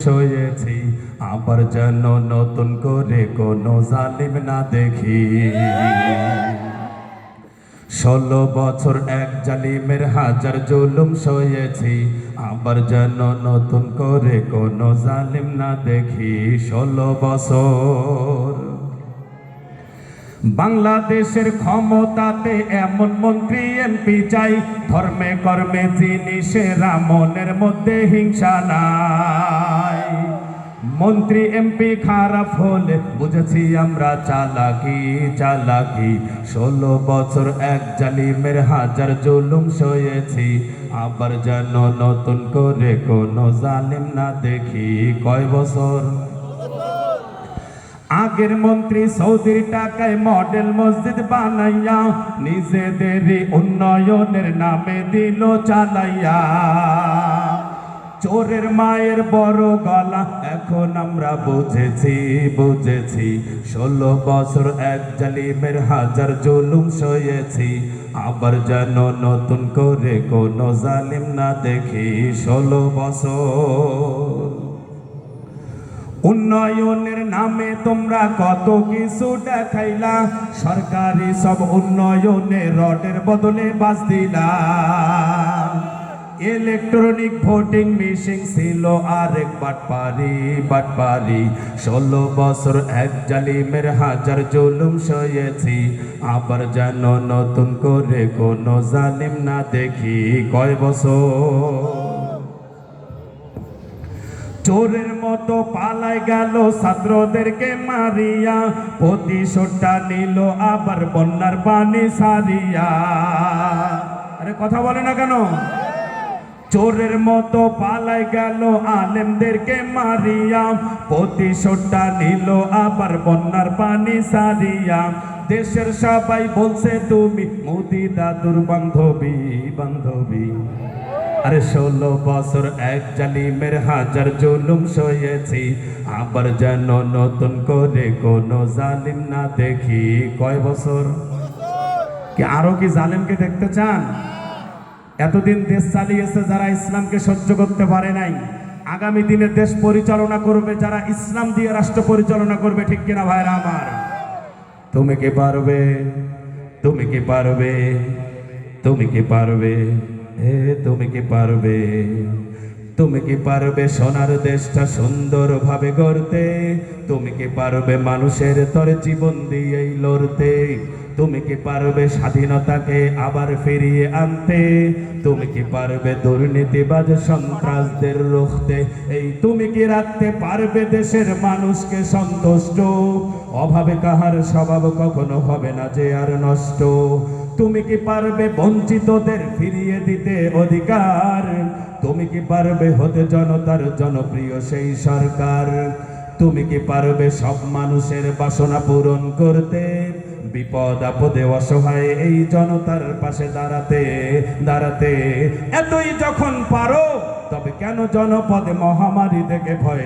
হয়েছি আবার যেন নতুন করে কোনো জালিম না দেখি। 16 বছর এক জালিমের হাজার জুলুম সয়েছি আবার যেন নতুন করে কোনো জালিম না দেখি। 16 বছর বাংলাদেশের ক্ষমতাতে এমন মন্ত্রী এমপি চাই ধর্মে কর্মে যিনি সেরা, মনের মধ্যে হিংসা নাই। মন্ত্রী এমপি খারাপ হলে বুঝেছি আমরা চালাকি চালাকি। 16 বছর এক জালিমের হাজার জুলুম সয়েছি আবার যেন নতুন করে কোনো জালিম না দেখি। কয় বছর আগের মন্ত্রী সৌদির টাকায় মডেল মসজিদ বানাইয়া নিজেদের উন্নয়নের নামে দিল চালাইয়া। চোরের মায়ের বড় গলা এখন আমরা বুঝেছি বুঝেছি। 16 বছর এক জালিমের হাজার জুলুম সয়েছি আবার যেন নতুন করে কোনো জালিম না দেখি। 16 বছর উন্নয়নের নামে তোমরা কত কিছু দেখাইলা, সরকারি সব উন্নয়নে রডের বদলে বাস দিলা। ইলেকট্রনিক ভোটিং মেশিন ছিল আরেক বাটপারি বাটপারি। 16 বছর এক জালিমের হাজার জুলুম সয়েছি আবার যেন নতুন করে কোনো জালিম না দেখি। কয় বছর চোরের মতো পালাই গেল ছাত্রদেরকে মারিয়া, প্রতিশোধটা নিল আবার বন্যার পানি সারিয়া। আরে কথা বলে না কেন? চোরের মতো পালাই গেল আলেমদেরকে মারিয়া, প্রতিশোধটা নিল আবার বন্যার পানি সারিয়া। দেশের সবাই বলছে তুমি মোদি দাদুর বান্ধবী বান্ধবী। আরে 16 বছর এক জালিমের হাজার জুলুম সয়েছি আবার যেন নতুন করে কোনো জালিম না দেখি। কয় বছর কি আরো কি জালিমকে দেখতে চান? এতদিন দেশ চালিয়েছে যারা ইসলামকে সহ্য করতে পারে নাই, আগামী দিনে দেশ পরিচালনা করবে যারা ইসলাম দিয়ে রাষ্ট্র পরিচালনা করবে। ঠিক কিনা ভাইরা আমার? তুমি কি পারবে? তুমি কি পারবে? তুমি কি পারবে? তুমি কি পারবে? তুমি কি পারবে সোনার দেশটা সুন্দরভাবে গড়তে? তুমি কি পারবে মানুষের তরে জীবন দিয়ে লড়তে? তুমি কি পারবে স্বাধীনতাকে আবার ফিরিয়ে আনতে? তুমি কি পারবে দুর্নীতিবাজ সন্ত্রাসদের রুখতে? এই তুমি কি রাখতে পারবে দেশের মানুষকে সন্তুষ্ট? অভাবে কাহার স্বভাব কখনো হবে না যে আর নষ্ট। তুমি কি পারবে বঞ্চিতদের ফিরিয়ে দিতে অধিকার? তুমি কি পারবে হতে জনতার জনপ্রিয় সেই সরকার? তুমি কি পারবে সব মানুষের বাসনা পূরণ করতে? বিপদ আপদে অসহায় এই জনতার পাশে দাঁড়াতে দাঁড়াতে। এতই যখন পারো তবে কেন জনপদে মহামারী থেকে ভয়